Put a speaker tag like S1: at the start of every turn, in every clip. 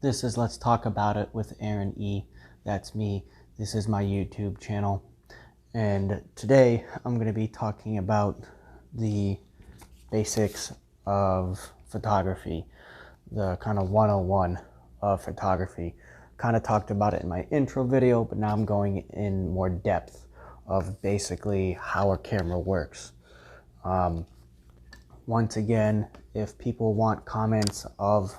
S1: This is Let's Talk About It with Aaron E. That's me. This is my YouTube channel. And today I'm going to be talking about the basics of photography, the kind of 101 of photography. Kind of talked about it in my intro video, but now I'm going in more depth of basically how a camera works. Once again, if people want comments of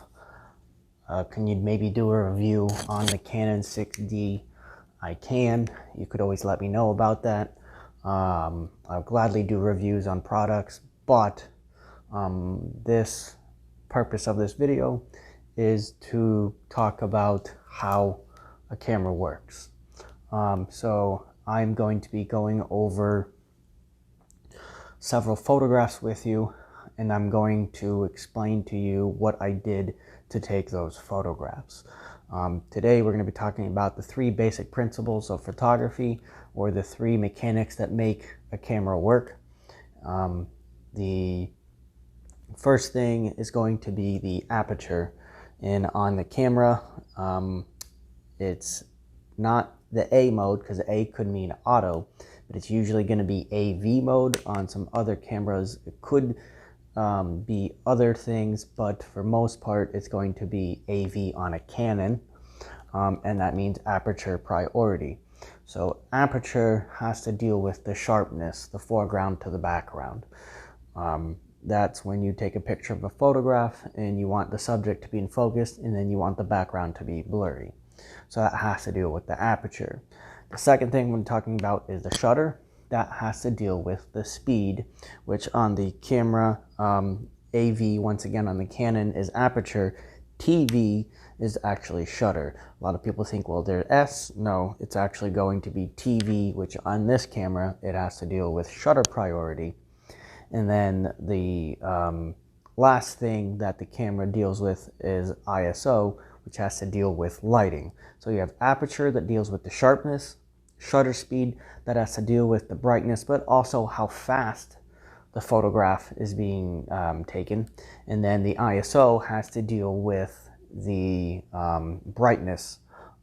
S1: can you maybe do a review on the Canon 6D, I can. You could always let me know about that. I'll gladly do reviews on products, but this purpose of this video is to talk about how a camera works. So I'm going to be going over several photographs with you, and I'm going to explain to you what I did to take those photographs. Today we're going to be talking about the three basic principles of photography, or the three mechanics that make a camera work. The first thing is going to be the aperture, and on the camera it's not the A mode, because A could mean auto, but it's usually going to be AV mode. On some other cameras it could be other things, but for most part it's going to be AV on a Canon, and that means aperture priority. So aperture has to deal with the sharpness, the foreground to the background. That's when you take a picture of a photograph and you want the subject to be in focus, and then you want the background to be blurry. So that has to deal with the aperture. The second thing we're talking about is the shutter. That has to deal with the speed, which on the camera, AV, once again on the Canon, is aperture. TV is actually shutter. A lot of people think, well, they're S. No, it's actually going to be TV, which on this camera, it has to deal with shutter priority. And then the last thing that the camera deals with is ISO, which has to deal with lighting. So you have aperture that deals with the sharpness, shutter speed that has to deal with the brightness, but also how fast the photograph is being taken. And then the ISO has to deal with the brightness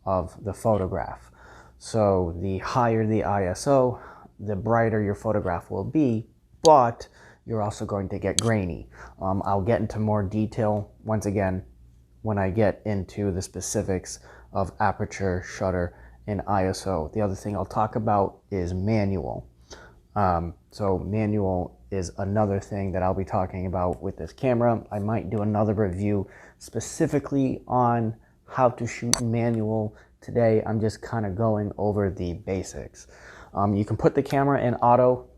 S1: of the photograph. So the higher the ISO, the brighter your photograph will be, but you're also going to get grainy. I'll get into more detail once again when I get into the specifics of aperture, shutter, and ISO. The other thing I'll talk about is manual. So manual is another thing that I'll be talking about with this camera. I might do another review specifically on how to shoot manual. Today I'm just kind of going over the basics. You can put the camera in auto.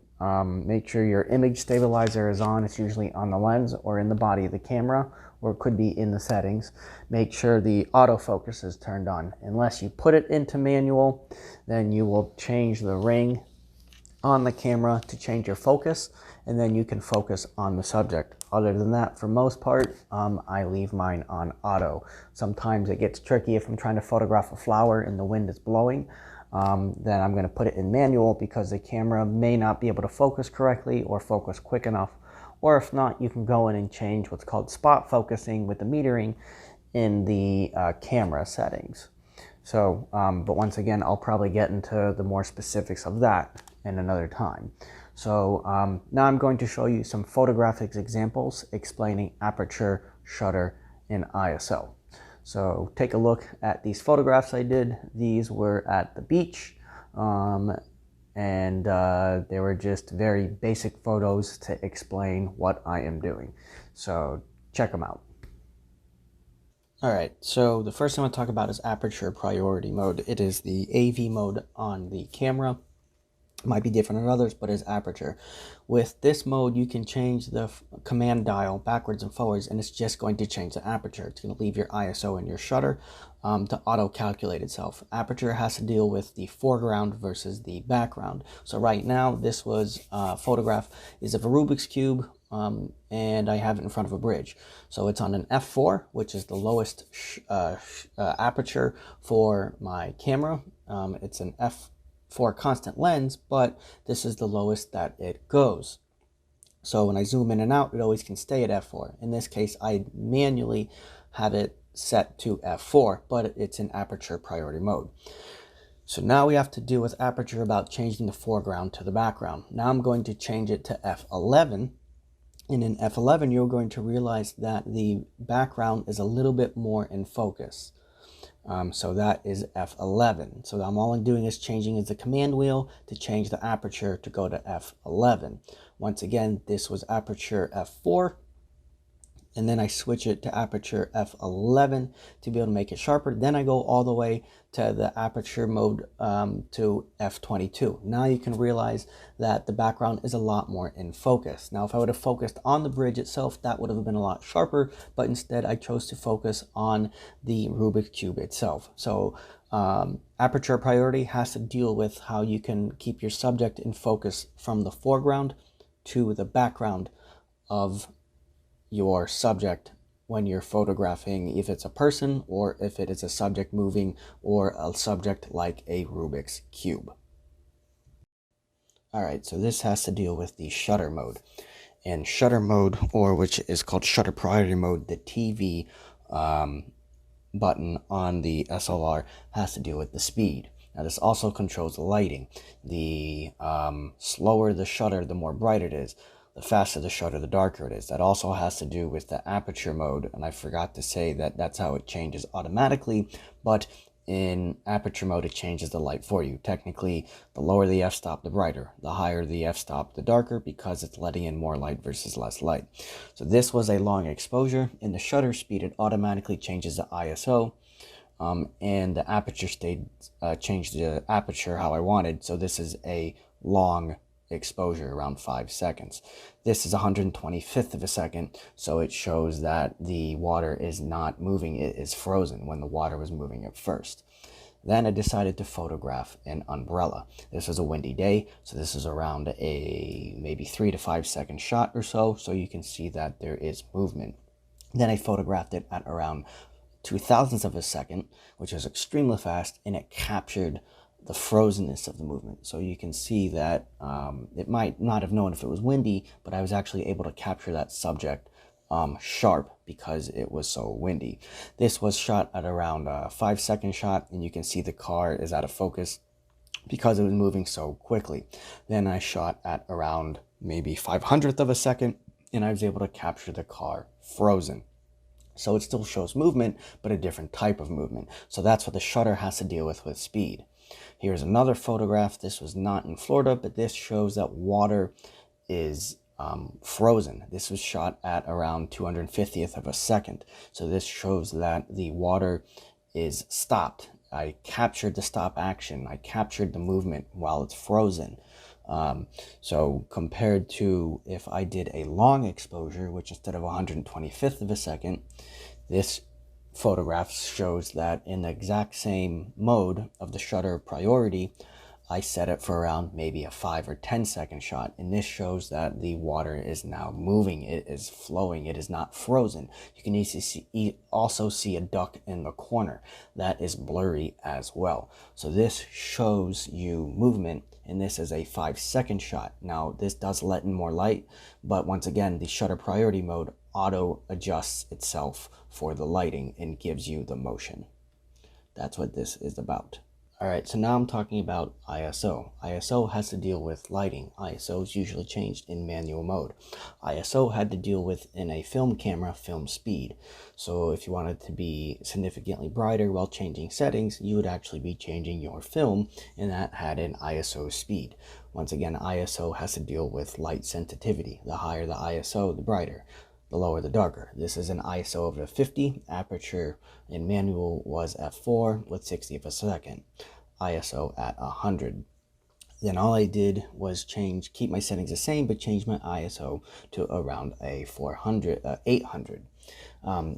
S1: Make sure your image stabilizer is on. It's usually on the lens or in the body of the camera, or it could be in the settings. Make sure the autofocus is turned on. Unless you put it into manual, then you will change the ring on the camera to change your focus, and then you can focus on the subject. Other than that, for most part, I leave mine on auto. Sometimes it gets tricky if I'm trying to photograph a flower and the wind is blowing. Then I'm going to put it in manual, because the camera may not be able to focus correctly or focus quick enough. Or if not, you can go in and change what's called spot focusing with the metering in the camera settings. So, but once again, I'll probably get into the more specifics of that in another time. So now I'm going to show you some photographic examples explaining aperture, shutter, and ISO. So take a look at these photographs I did. These were at the beach, and they were just very basic photos to explain what I am doing. So check them out. Alright, so the first thing I want to talk about is aperture priority mode. It is the AV mode on the camera. It might be different on others, but it's aperture. With this mode, you can change the command dial backwards and forwards, and it's just going to change the aperture. It's going to leave your ISO and your shutter to auto-calculate itself. Aperture has to deal with the foreground versus the background. So right now, this was photograph is of a Rubik's Cube, and I have it in front of a bridge. So it's on an f4, which is the lowest aperture for my camera. It's an f4 constant lens, but this is the lowest that it goes. So when I zoom in and out, it always can stay at f4. In this case, I manually have it set to f4, but it's in aperture priority mode. So now we have to deal with aperture about changing the foreground to the background. Now I'm going to change it to f11. And in f11, you're going to realize that the background is a little bit more in focus. So that is f11. So all I'm doing is changing the command wheel to change the aperture to go to f11. Once again, this was aperture f4. And then I switch it to aperture f11 to be able to make it sharper. Then I go all the way to the aperture mode to f22. Now you can realize that the background is a lot more in focus. Now, if I would have focused on the bridge itself, that would have been a lot sharper, but instead I chose to focus on the Rubik's Cube itself. So aperture priority has to deal with how you can keep your subject in focus from the foreground to the background of your subject when you're photographing, if it's a person or if it is a subject moving or a subject like a Rubik's Cube. All right, so this has to deal with the shutter mode. And shutter mode, or which is called shutter priority mode, the TV button on the SLR has to deal with the speed. Now this also controls the lighting. The slower the shutter, the more bright it is. The faster the shutter, the darker it is. That also has to do with the aperture mode, and I forgot to say that that's how it changes automatically, but in aperture mode it changes the light for you. Technically, the lower the f-stop, the brighter. The higher the f-stop, the darker, because it's letting in more light versus less light. So this was a long exposure. In the shutter speed, it automatically changes the ISO, and the aperture changed the aperture how I wanted. So this is a long exposure, around 5 seconds. This is 125th of a second, so it shows that the water is not moving, it is frozen when the water was moving at first. Then I decided to photograph an umbrella. This was a windy day, so this is around a maybe 3 to 5 second shot or so you can see that there is movement. Then I photographed it at around 2,000ths of a second, which is extremely fast, and it captured the frozenness of the movement. So you can see that it might not have known if it was windy, but I was actually able to capture that subject sharp because it was so windy. This was shot at around a 5 second shot, and you can see the car is out of focus because it was moving so quickly. Then I shot at around maybe 500th of a second, and I was able to capture the car frozen. So it still shows movement, but a different type of movement. So that's what the shutter has to deal with speed. Here's another photograph. This was not in Florida, but this shows that water is frozen. This was shot at around 250th of a second. So this shows that the water is stopped. I captured the stop action. I captured the movement while it's frozen. So compared to if I did a long exposure, which instead of 125th of a second, this photograph shows that in the exact same mode of the shutter priority, I set it for around maybe a 5 or 10 second shot, and this shows that the water is now moving, it is flowing, it is not frozen. You can also see a duck in the corner that is blurry as well. So this shows you movement, and this is a 5 second shot. Now this does let in more light, but once again, the shutter priority mode auto adjusts itself for the lighting and gives you the motion. That's what this is about. All right, so now I'm talking about ISO. ISO has to deal with lighting. ISO is usually changed in manual mode. ISO had to deal with, in a film camera, film speed. So if you wanted to be significantly brighter while changing settings, you would actually be changing your film, and that had an ISO speed. Once again, ISO has to deal with light sensitivity. The higher the ISO, the brighter. The lower, the darker. This is an ISO of a 50. Aperture in manual was f4 with 60 of a second. ISO at 100. Then all I did was keep my settings the same, but change my ISO to around a 800.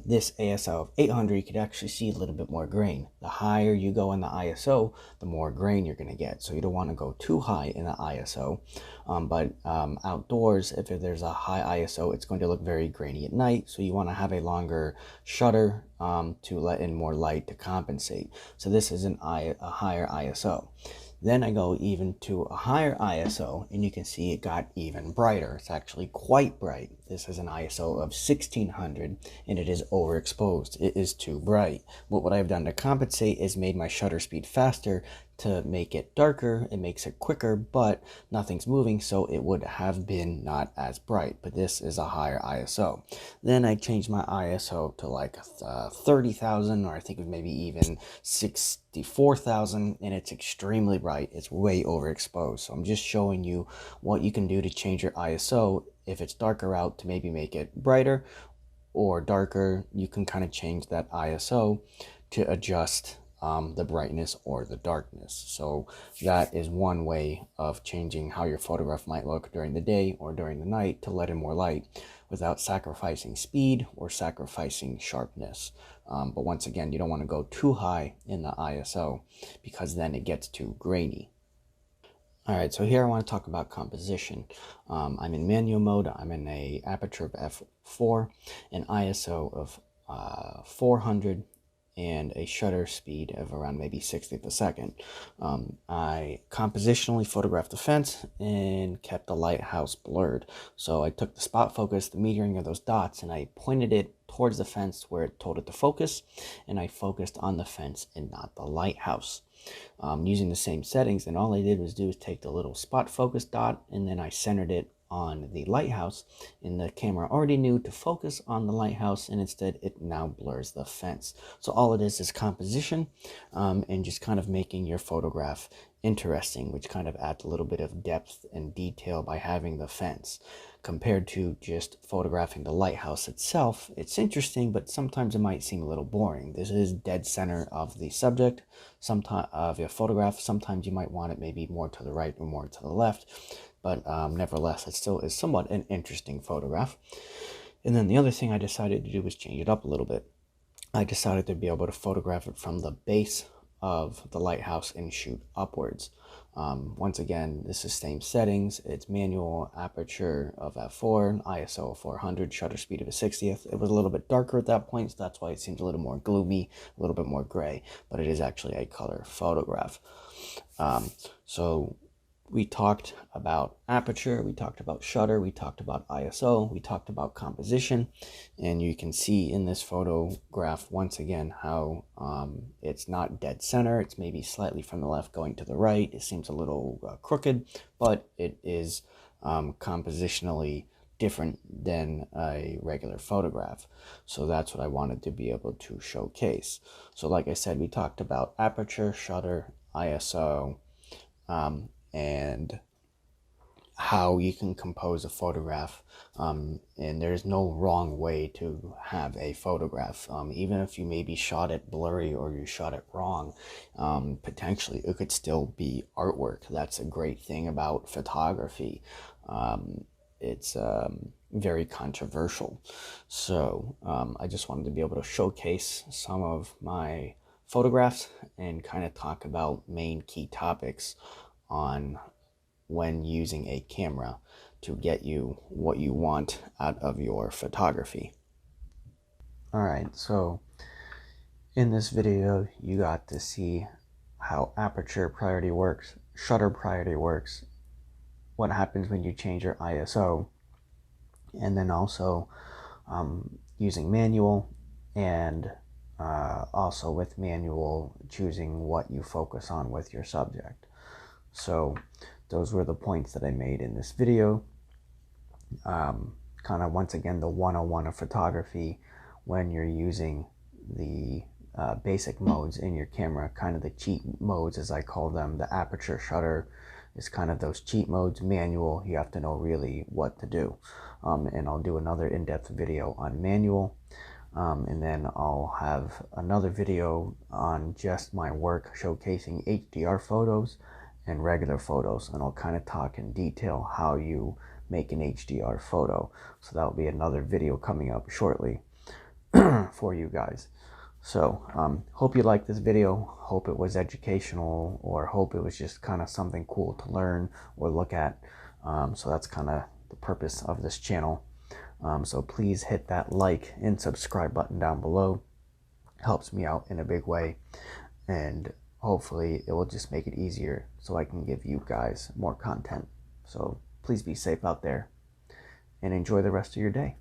S1: This ISO of 800, you could actually see a little bit more grain. The higher you go in the ISO, the more grain you're going to get. So you don't want to go too high in the ISO. But outdoors, if there's a high ISO, it's going to look very grainy at night. So you want to have a longer shutter to let in more light to compensate. So this is a higher ISO. Then I go even to a higher ISO, and you can see it got even brighter. It's actually quite bright. This is an ISO of 1600, and it is overexposed. It is too bright. But what I've done to compensate is made my shutter speed faster to make it darker. It makes it quicker, but nothing's moving, so it would have been not as bright. But this is a higher ISO. Then I changed my ISO to like 30,000, or I think it was maybe even 64,000, and it's extremely bright. It's way overexposed. So I'm just showing you what you can do to change your ISO if it's darker out to maybe make it brighter, or darker, you can kind of change that ISO to adjust the brightness or the darkness. So that is one way of changing how your photograph might look during the day or during the night to let in more light without sacrificing speed or sacrificing sharpness. But once again, you don't want to go too high in the ISO because then it gets too grainy. All right, so here I want to talk about composition. I'm in manual mode. I'm in a aperture of f4, an ISO of 400, and a shutter speed of around maybe 60th a second. I compositionally photographed the fence and kept the lighthouse blurred. So I took the spot focus, the metering of those dots, and I pointed it towards the fence where it told it to focus, and I focused on the fence and not the lighthouse. Using the same settings, and all I did was take the little spot focus dot, and then I centered it on the lighthouse, and the camera already knew to focus on the lighthouse, and instead it now blurs the fence. So all it is composition, and just kind of making your photograph interesting, which kind of adds a little bit of depth and detail by having the fence. Compared to just photographing the lighthouse itself, it's interesting, but sometimes it might seem a little boring. This is dead center of the subject, sometimes of your photograph. Sometimes you might want it maybe more to the right or more to the left, but nevertheless, it still is somewhat an interesting photograph. And then the other thing I decided to do was change it up a little bit. I decided to be able to photograph it from the base of the lighthouse and shoot upwards. Once again, this is same settings. It's manual, aperture of f4, ISO of 400, shutter speed of a 60th. It was a little bit darker at that point, so that's why it seems a little more gloomy, a little bit more gray, but it is actually a color photograph. So we talked about aperture, we talked about shutter, we talked about ISO, we talked about composition, and you can see in this photograph once again how it's not dead center. It's maybe slightly from the left going to the right. It seems a little crooked, but it is compositionally different than a regular photograph. So that's what I wanted to be able to showcase. So like I said, we talked about aperture, shutter, ISO, and how you can compose a photograph, and there's no wrong way to have a photograph. Even if you maybe shot it blurry or you shot it wrong, potentially it could still be artwork. That's a great thing about photography. It's very controversial. So I just wanted to be able to showcase some of my photographs and kind of talk about main key topics on when using a camera to get you what you want out of your photography. Alright, so in this video you got to see how aperture priority works, shutter priority works, what happens when you change your ISO, and then also using manual, and also with manual choosing what you focus on with your subject. So those were the points that I made in this video. Kind of once again the 101 of photography when you're using the basic modes in your camera, kind of the cheat modes as I call them. The aperture, shutter is kind of those cheat modes. Manual, you have to know really what to do. And I'll do another in-depth video on manual. And then I'll have another video on just my work showcasing HDR photos and regular photos, and I'll kind of talk in detail how you make an HDR photo. So that'll be another video coming up shortly for you guys. So hope you liked this video, hope it was educational, or hope it was just kind of something cool to learn or look at. So that's kind of the purpose of this channel. So please hit that like and subscribe button down below. Helps me out in a big way. And hopefully it will just make it easier so I can give you guys more content. So please be safe out there and enjoy the rest of your day.